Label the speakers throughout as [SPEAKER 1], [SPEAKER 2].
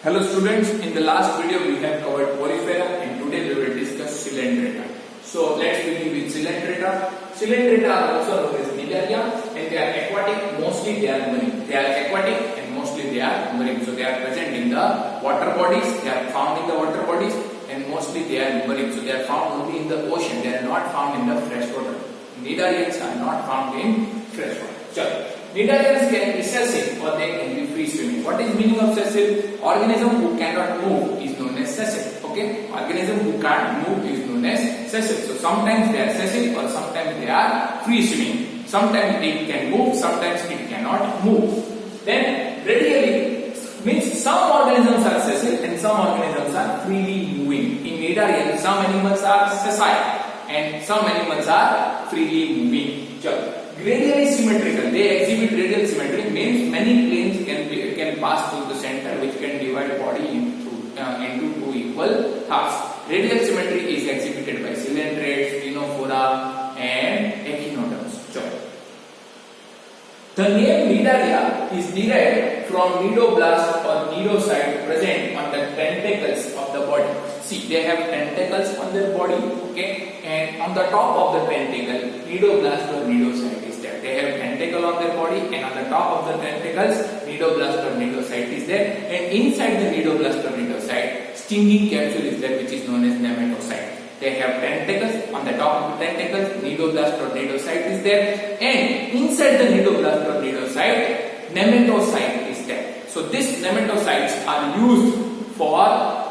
[SPEAKER 1] Hello students, in the last video we have covered Porifera and today we will discuss Coelenterata. So let's begin with Coelenterata. Coelenterata are also known as Cnidaria and they are aquatic, mostly they are marine. They are aquatic and mostly they are marine. So they are present in the water bodies, they are found in the water bodies and mostly they are marine. So they are found only in the ocean, they are not found in the fresh water. Cnidarians are not found in fresh water. So, Cnidarians can be sessile or they can be free swimming. What is meaning of sessile? Organism who cannot move is known as sessile. Okay? Organism who can't move is known as sessile. So sometimes they are sessile or sometimes they are free swimming. Sometimes it can move, sometimes it cannot move. Then radially means some organisms are sessile and some organisms are freely moving. In Cnidarians, some animals are sessile and some animals are freely moving. Radially symmetrical, they exhibit radial symmetry, means many planes can pass through the center, which can divide body into two equal halves. Radial symmetry is exhibited by coelentrates, ctenophora and echinoderms. The name Cnidaria is derived from cnidoblast or cnidocyte present on the tentacles of the body. See, they have tentacles on their body, okay, and on the top of the tentacle, cnidoblast or cnidocyte is there. They have tentacle on their body, and on the top of the tentacles, cnidoblast or cnidocyte is there, and inside the cnidoblast or cnidocyte, stinging capsule is there, which is known as nematocyte. They have tentacles. On the top of the tentacles, cnidoblast or cnidocyte is there, and inside the cnidoblast or cnidocyte, nematocyte is there. So these nematocytes are used for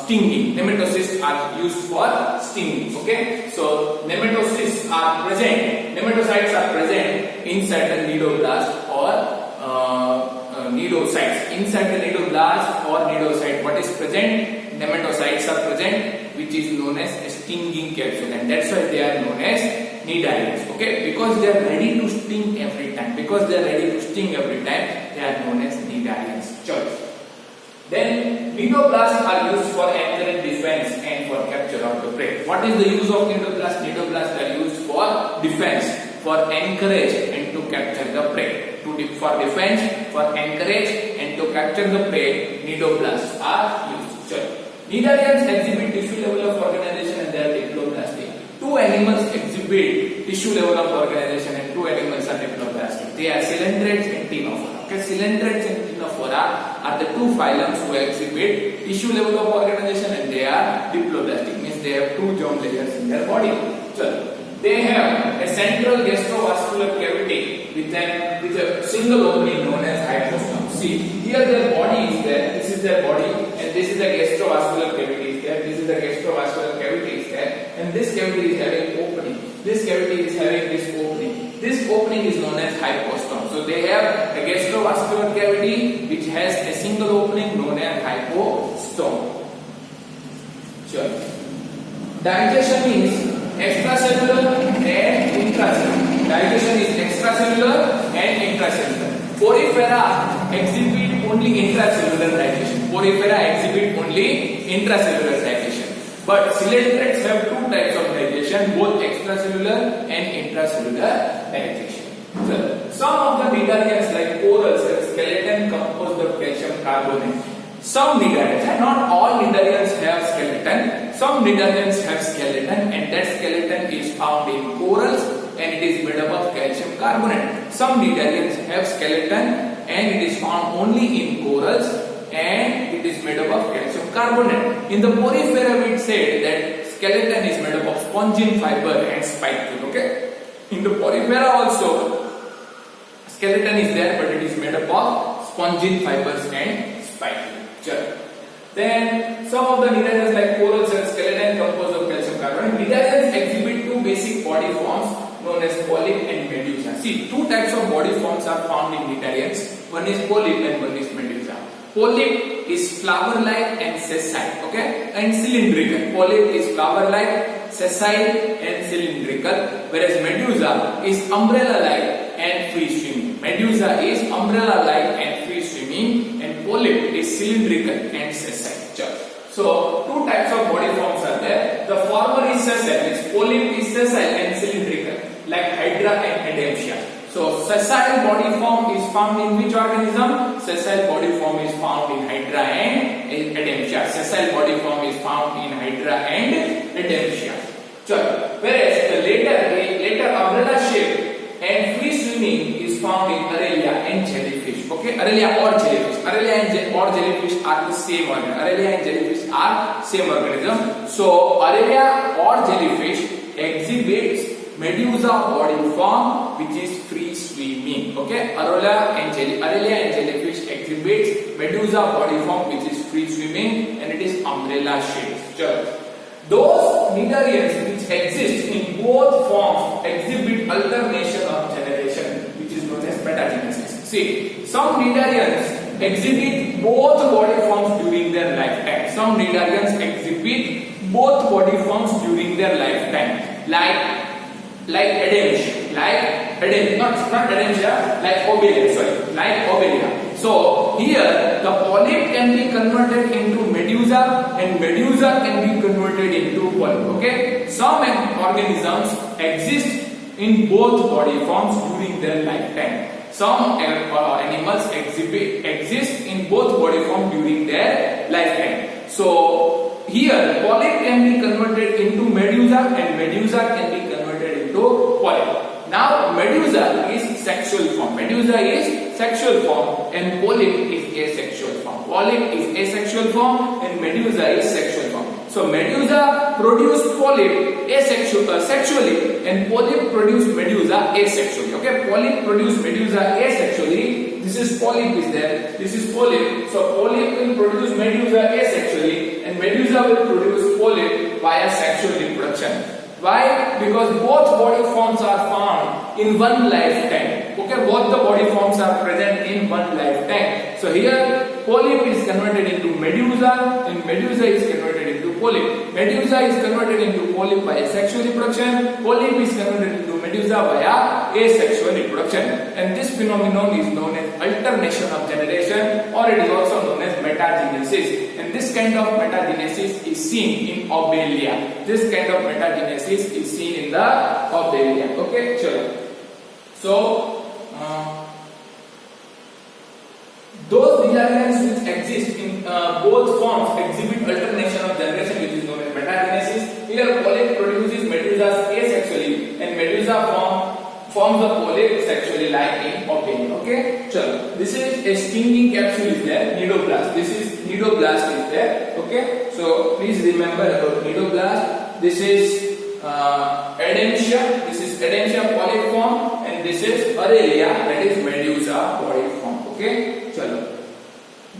[SPEAKER 1] stinging. Nematocysts are used for stinging. Okay, so nematocysts are present. Nematocytes are present inside the cnidoblast or cnidocytes. Inside the cnidoblast or cnidocyte, what is present? Nematocytes are present, which is known as a stinging capsule, and that's why they are known as Cnidarians. Okay, because they are ready to sting every time. Because they are ready to sting every time, they are known as Cnidarians. Then cnidoblasts are used for anchoring defense and for capture of the prey. What is the use of cnidoblasts? Cnidoblasts are used for defense, for anchorage and to capture the prey. For defense, for anchorage and to capture the prey, cnidoblasts are used. Cnidarians exhibit tissue level of organization and they are diploblastic. Two animals exhibit tissue level of organization and two animals are diploblastic. They are coelentrates and ctenophora. Okay, coelentrates and ctenophora are the two phylums who exhibit tissue level of organization and they are diploblastic. Means they have two germ layers in their body. So they have a central gastrovascular cavity with a single opening known as hypostome. See, here their body is there. This is their body, and this is the gastrovascular cavity is there. This is the gastrovascular cavity is there, and this cavity is having opening. This cavity is having this opening. This opening is known as hypostome. So they have a gastrovascular cavity which has a single opening known as hypostome. Sure. Digestion is extracellular and intracellular. Digestion is extracellular and intracellular. Porifera exhibit only intracellular digestion. Porifera exhibit only intracellular digestion. But coelentrates have two types of digestion, both extracellular and intracellular digestion. So, some of the Cnidarians like corals have skeleton composed of calcium carbonate. Some Cnidarians, and not all Cnidarians have skeleton. Some Cnidarians have skeleton, and that skeleton is found in corals, and it is made up of calcium carbonate. Some Cnidarians have skeleton, and it is found only in corals, and it is made up of calcium carbonate. In the Porifera, we said that skeleton is made up of spongin fiber and spike tube. Okay. In the Porifera also, skeleton is there, but it is made up of spongin fibers and spike tube. Then some of the Cnidarians like corals have skeleton composed of calcium carbonate. Cnidarians exhibit two basic body forms known as polyp and medusa. See, two types of body forms are found in Cnidarians. One is polyp and one is medusa. Polyp is flower-like and sessile, okay, and cylindrical. Polyp is flower-like, sessile and cylindrical, whereas medusa is umbrella-like and free-swimming. Medusa is umbrella-like and free-swimming, and polyp is cylindrical and sessile. So, two types of body forms are there. The former is sessile, means polyp is sessile and cylindrical, like Hydra and Adamsia. So sessile body form is found in which organism? Sessile body form is found in Hydra and Adamsia. Sessile body form is found in Hydra and Adamsia. Whereas the later umbrella shape and free swimming is found in Aurelia and jellyfish. Okay, Aurelia or jellyfish. Aurelia or jellyfish are the same organism. Aurelia and jellyfish are same organism. So Aurelia or jellyfish exhibits medusa body form which is free swimming. Okay, Aurelia and jellyfish exhibits medusa body form which is free swimming and it is umbrella shaped. Those cnidarians which exist in both forms exhibit alternation of generation, which is known as metagenesis. See, some cnidarians exhibit both body forms during their lifetime. Some cnidarians exhibit both body forms during their lifetime, like Adamsia, like Obelia. So here the polyp can be converted into medusa and medusa can be converted into polyp. Okay, some organisms exist in both body forms during their lifetime. Some animals exist in both body form during their lifetime. So here polyp can be converted into medusa and medusa can be converted into polyp. Now medusa is sexual form. Medusa is sexual form and polyp is asexual form. Polyp is asexual form and medusa is sexual form. So medusa produce polyp sexually and polyp produce medusa asexually. Okay, polyp produce medusa asexually. This is polyp is there. This is polyp. So polyp will produce medusa asexually and medusa will produce polyp via sexual reproduction. Why? Because both body forms are found in one lifetime. Okay, both the body forms are present in one lifetime. So here polyp is converted into medusa and medusa is converted into polyp. Medusa is converted into polyp by sexual reproduction. Polyp is converted into medusa via asexual reproduction. And this phenomenon is known as alternation of generation, or it is also known as metagenesis. And this kind of metagenesis is seen in Obelia. This kind of metagenesis is seen in the Obelia. Okay, chalo. So those cnidarians which exist in both forms exhibit alternation of generation, which is known as metagenesis. Here polyp produces medusas asexually and medusa forms a polyp sexually, like in Obelia. Okay, chalo. This is a stinging capsule is there, nidoblast. This is nidoblast is there. Okay, so please remember about nidoblast. This is Adamsia. This is Adamsia polyp form and this is Aurelia, that is medusa body form. Okay, chalo.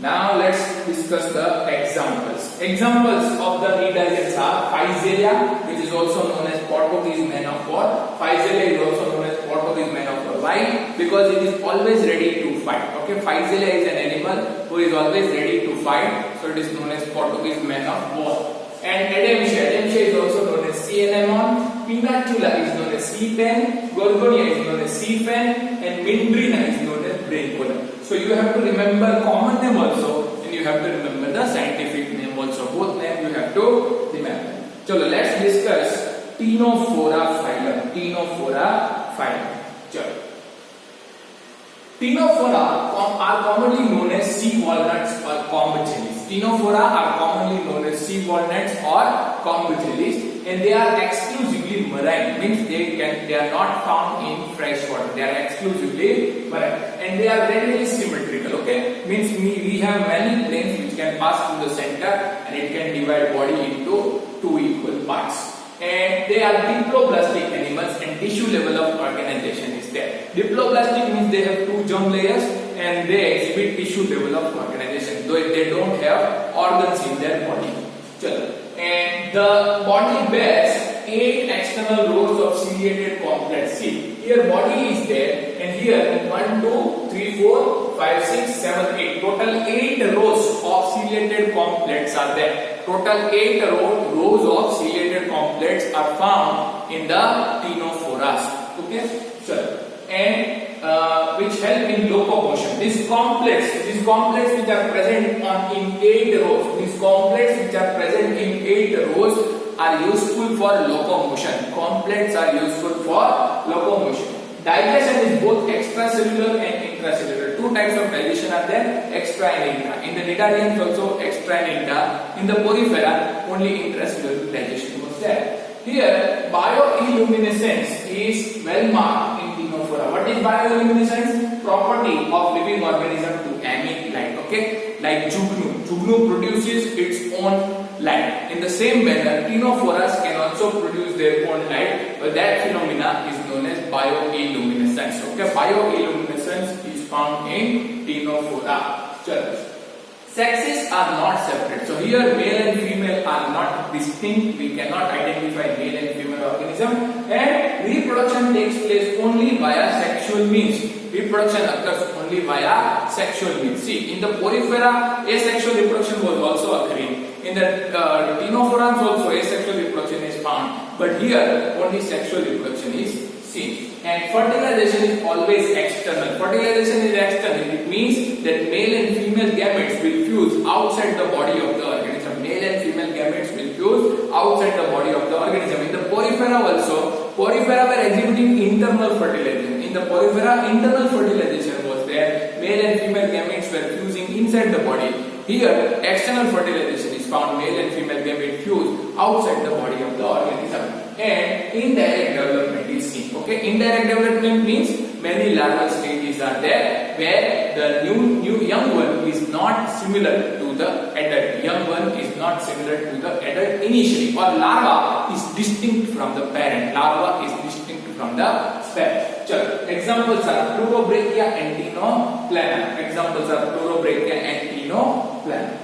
[SPEAKER 1] Now let's discuss the examples. Examples of the cnidarians are Physalia, which is also known as Portuguese man of war. Physalia is also known as Portuguese man of war. Why? Because it is always ready to fight. Okay, Physalia is an animal who is always ready to fight, so it is known as Portuguese man of war. And Adamsia is also known as sea anemone. Pinnatula is known as sea pen. Gorgonia is known as sea pen, and Mindrina is known as braincola. So you have to remember common name also, and you have to remember the scientific name also. Both names you have to remember. Chalo, let's discuss Ctenophora phylum. Ctenophora phylum. Chalo. Ctenophora are commonly known as sea walnuts or comb jellies. Ctenophora are commonly known as sea walnuts or comb jellies, and they are exclusively marine. Means they are not found in fresh water. They are exclusively marine, and they are readily symmetrical. Okay, means we have many planes which can pass through the center, and it can divide body into two equal parts. And they are diploblastic animals, and tissue level of organization is there. Diploblastic means they have two germ layers and they exhibit tissue level of organization, though they don't have organs in their body. And the body bears 8 external rows of ciliated complex. See, here body is there, and here 1, 2, 3, 4, 5, 6, 7, 8. Total 8 rows of ciliated complex are there. Total 8 rows of ciliated complex are found in the ctenophoras. Okay, sure. And which help in locomotion. This complex which are present in 8 rows. These complex which are present in 8 rows are useful for locomotion. Complex are useful for locomotion. Digestion is both extracellular and intracellular. Two types of digestion are there, extra and intra. In the Cnidarians also extra and intra. In the Porifera, only intracellular digestion was there. Here, bioluminescence is well marked in Ctenophora. What is bioluminescence? Property of living organism to emit light. Okay, like Jugnu. Jugnu produces its own light. In the same manner, Ctenophoras can also produce their own light, but that phenomena is known as bioluminescence. Okay, bioluminescence is found in Ctenophora. Sexes are not separate. So here male and female are not distinct. We cannot identify male and female organism, and reproduction takes place only via sexual means. Reproduction occurs only via sexual means. See, in the Porifera, asexual reproduction was also occurring. In the Ctenophorans also asexual reproduction is found, but here only sexual reproduction is seen. And fertilization is always external. Fertilization is external. It means that male and female gametes will fuse outside the body of the organism. Male and female gametes will fuse outside the body of the organism. In the Porifera also, Porifera were exhibiting internal fertilization. In the Porifera, internal fertilization was there. Male and female gametes were fusing inside the body. Here, external fertilization is found. Male and female gamete fuse outside the body of the organism. And indirect development is seen. Okay, indirect development means many larval stages are there where the new young one is not similar to the adult. Young one is not similar to the adult initially, or larva is distinct from the parent. Larva is distinct from the parent. Examples are Pleurobrachia and Tinoplana. Examples are Pleurobrachia and Tinoplana.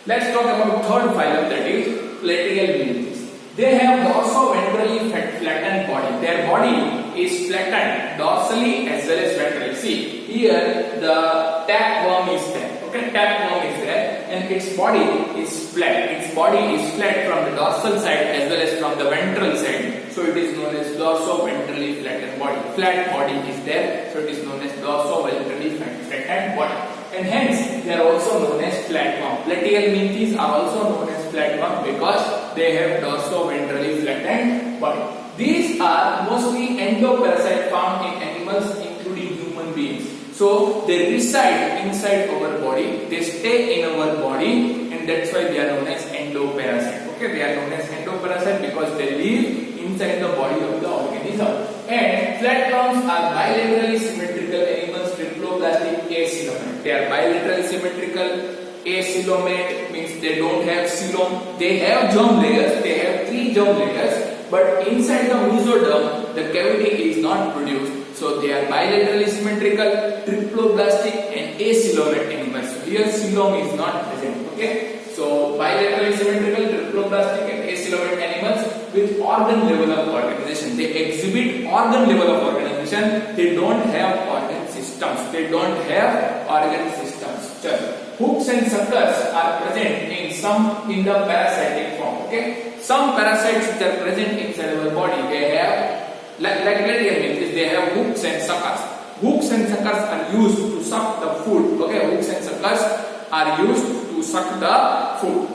[SPEAKER 1] Let's talk about third phylum, that is Platyhelminthes. They have dorso-ventrally flattened body. Their body is flattened dorsally as well as ventrally. See, here the tapeworm is there. Okay, tapeworm is there, and its body is flat. Its body is flat from the dorsal side as well as from the ventral side. So it is known as dorso-ventrally flattened body. Flat body is there, so it is known as dorso-ventrally flattened body. And hence they are also known as flatworm. Platyhelminthes are also known as flatworm because they have dorso-ventrally flattened body. These are mostly endoparasite found in animals including human beings. So they reside inside our body, they stay in our body, and that's why they are known as endoparasite. Okay, they are known as endoparasite because they live inside the body of the organism. And flatworms are bilaterally symmetrical animals, triploblastic, acoelomate. They are bilaterally symmetrical. Acoelomate means they don't have coelom. They have germ layers. They have 3 germ layers, but inside the mesoderm, the cavity is not produced. So they are bilaterally symmetrical, triploblastic, and acoelomate animals. So here coelom is not present. Okay. So bilaterally symmetrical, triploblastic, and acoelomate animals with organ level of organization. They exhibit organ level of organization. They don't have organ systems. They don't have organ systems. Hooks and suckers are present in the parasitic form. Okay, some parasites which are present inside our body, they have like platyhelminthes, they have hooks and suckers. Hooks and suckers are used to suck the food. Okay, hooks and suckers are used to suck the food.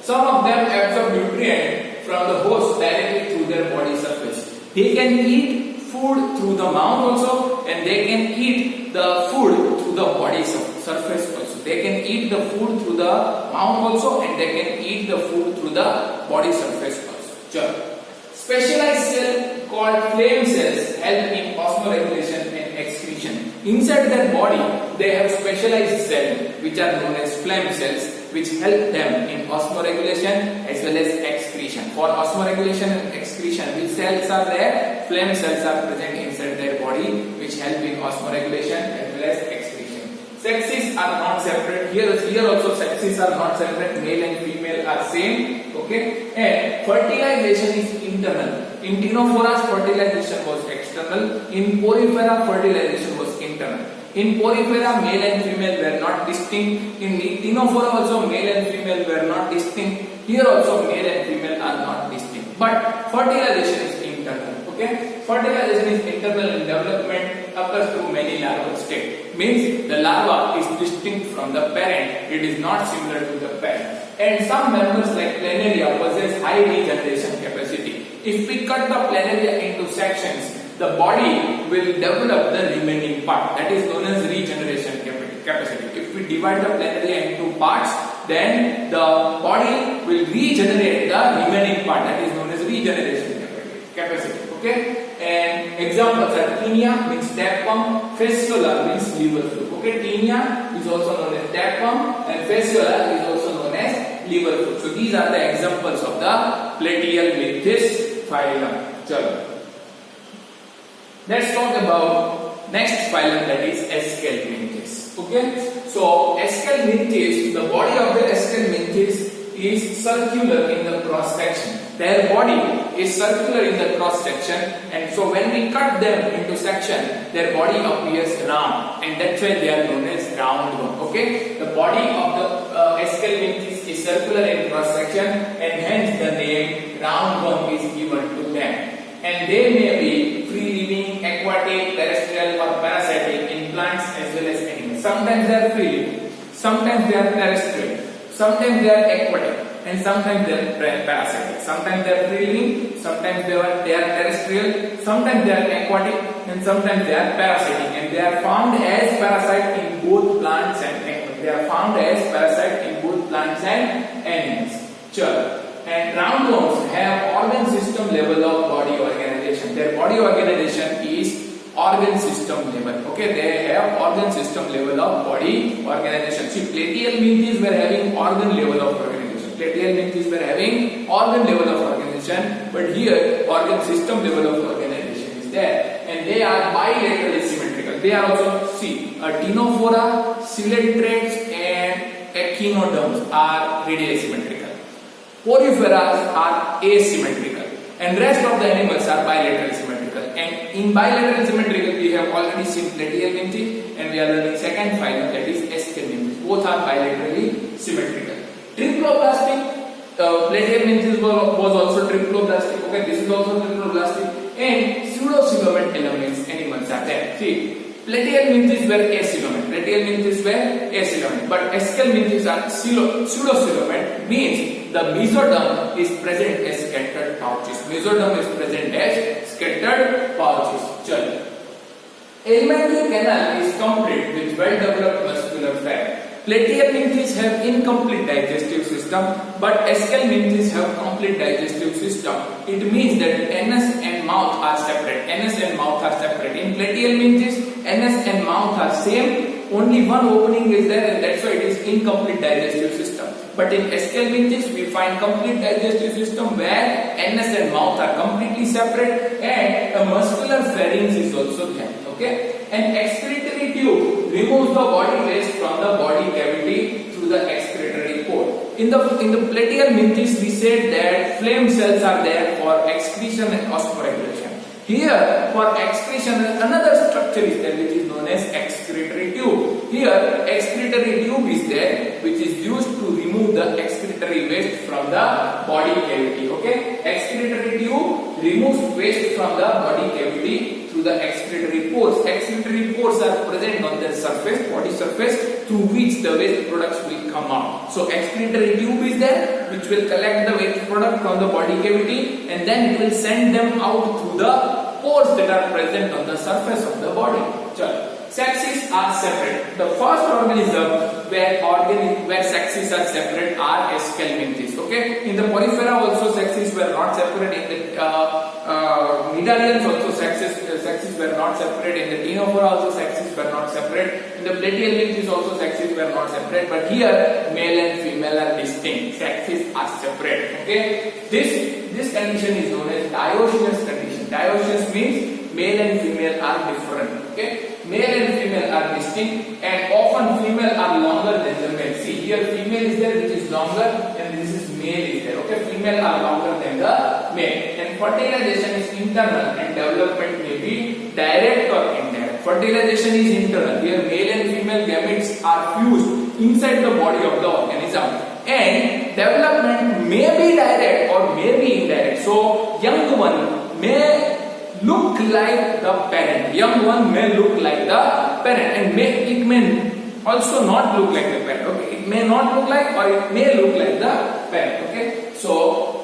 [SPEAKER 1] Some of them absorb nutrient from the host directly through their body surface. They can eat food through the mouth also, and they can eat the food through the body surface also. They can eat the food through the mouth also, and they can eat the food through the body surface also. Specialized cell called flame cells help in osmoregulation and excretion. Inside their body, they have specialized cells which are known as flame cells, which help them in osmoregulation as well as excretion. For osmoregulation and excretion, which cells are there? Flame cells are present inside their body, which help in osmoregulation as well as excretion. Sexes are not separate. Here also sexes are not separate. Male and female are same. Okay, and fertilization is internal. In Ctenophoras, fertilization was external. In Porifera, fertilization was internal. In Porifera, male and female were not distinct. In Ctenophora also, male and female were not distinct. Here also, male and female are not distinct. But fertilization is internal. Okay, fertilization is internal in development, occurs through many larval states. Means the larva is distinct from the parent. It is not similar to the parent. And some members like Planaria possess high regeneration capacity. If we cut the planaria into sections, the body will develop the remaining part, that is known as regeneration capacity. If we divide the planaria into parts, then the body will regenerate the remaining part, that is known as regeneration capacity. Okay, and examples are tinea means tap pump, fascicular means liver fluke. Okay, tinea is also known as tap pump and fascicular is also known as liver fluke. So these are the examples of the Platyhelminthes phylum. Chalo. Let's talk about next phylum, that is Aschelminthes. Okay, so Aschelminthes, the body of the Aschelminthes is circular in the cross section. Their body is circular in the cross section, and so when we cut them into section, their body appears round, and that's why they are known as roundworm. Okay, the body of the Aschelminthes is circular in cross section, and hence the name roundworm is given to them. And they may be free living, aquatic, terrestrial, or parasitic in plants as well as animals. Sometimes they are free living, sometimes they are terrestrial, sometimes they are aquatic, and sometimes they are parasitic. Sometimes they are free living, sometimes they are terrestrial, sometimes they are aquatic, and sometimes they are parasitic. And they are found as parasite in both plants and animals. They are found as parasite in both plants and animals. Sure. And roundworms have organ system level of body organization. Their body organization is organ system level. Okay, they have organ system level of body organization. See, Platyhelminthes were having organ level of organization. Platyhelminthes were having organ level of organization, but here organ system level of organization is there, and they are bilaterally symmetrical. They are also, see, Ctenophora, coelentrates, and echinoderms are radially symmetrical. Poriferas are asymmetrical, and rest of the animals are bilaterally symmetrical. And in bilateral symmetrical, we have already seen Platyhelminthes, and we are learning second phylum, that is Aschelminthes. Both are bilaterally symmetrical. Triploblastic, Platyhelminthes was also triploblastic. Okay, this is also triploblastic, and pseudocoelomate animals are there. See, Platyhelminthes were acoelomate. Platyhelminthes were acoelomate, but Aschelminthes are pseudocoelomate, means the mesoderm is present as scattered pouches. Mesoderm is present as scattered pouches. Chalo. Alimentary canal is complete with well-developed muscular fat. Platyhelminthes have incomplete digestive system, but Aschelminthes have complete digestive system. It means that anus and mouth are separate. Anus and mouth are separate. In Platyhelminthes, anus and mouth are same. Only one opening is there, and that's why it is incomplete digestive system. But in Aschelminthes, we find complete digestive system where anus and mouth are completely separate, and a muscular pharynx is also there. Okay, an excretory tube removes the body waste from the body cavity through the excretory port. In the Platyhelminthes, we said that flame cells are there for excretion and osmoregulation. Here, for excretion, another structure is there which is known as excretory tube. Here, excretory tube is there which is used to remove the excretory waste from the body cavity. Okay, excretory tube removes waste from the body cavity through the excretory pores. Excretory pores are present on the surface, body surface, through which the waste products will come out. So, excretory tube is there which will collect the waste product from the body cavity, and then it will send them out through the pores that are present on the surface of the body. Sexes are separate. The first organism where sexes are separate are Aschelminthes. Okay, in the Porifera also sexes were not separate. In the Nidarians also sexes were not separate. In the Ctenophora also sexes were not separate. In the Platyhelminthes also sexes were not separate. But here male and female are distinct. Sexes are separate. Okay, this condition is known as dioecious condition. Dioecious means male and female are different. Okay, male and female are distinct, and often female are longer than the male. See, here female is there which is longer, and this is male is there. Okay, female are longer than the male. And fertilization is internal, and development may be direct or indirect. Fertilization is internal. Here male and female gametes are fused inside the body of the organism, and development may be direct or may be indirect. So young one may look like the parent. Young one may look like the parent, and it may also not look like the parent. Okay, it may not look like, or it may look like the parent. Okay, so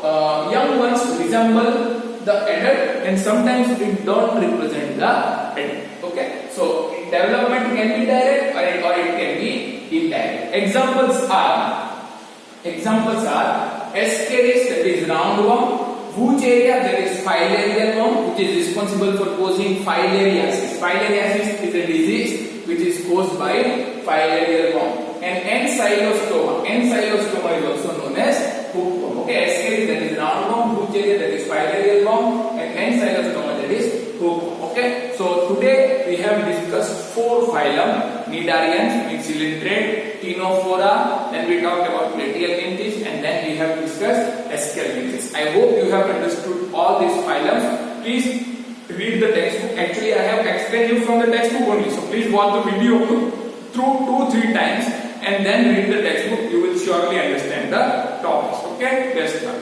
[SPEAKER 1] young ones resemble the adult and sometimes it don't represent the adult. Okay, so development can be direct or it can be indirect. Examples are Ascaris, that is roundworm, Wuchereria, that is filarial worm, which is responsible for causing filariasis. Filariasis is a disease which is caused by filarial worm. And Ancylostoma is also known as hookworm. Okay, Ascaris, that is roundworm, Wuchereria, that is filarial worm, and Ancylostoma, that is hookworm. Okay, so today we have discussed 4 phylum: Cnidarians, Cylindrate, Ctenophora, then we talked about Platyhelminthes, and then we have discussed Escalminthes. I hope you have understood all these phylums. Please read the textbook. Actually, I have explained you from the textbook only, so please watch the video through 2-3 times and then read the textbook. You will surely understand the topics. Okay, best luck.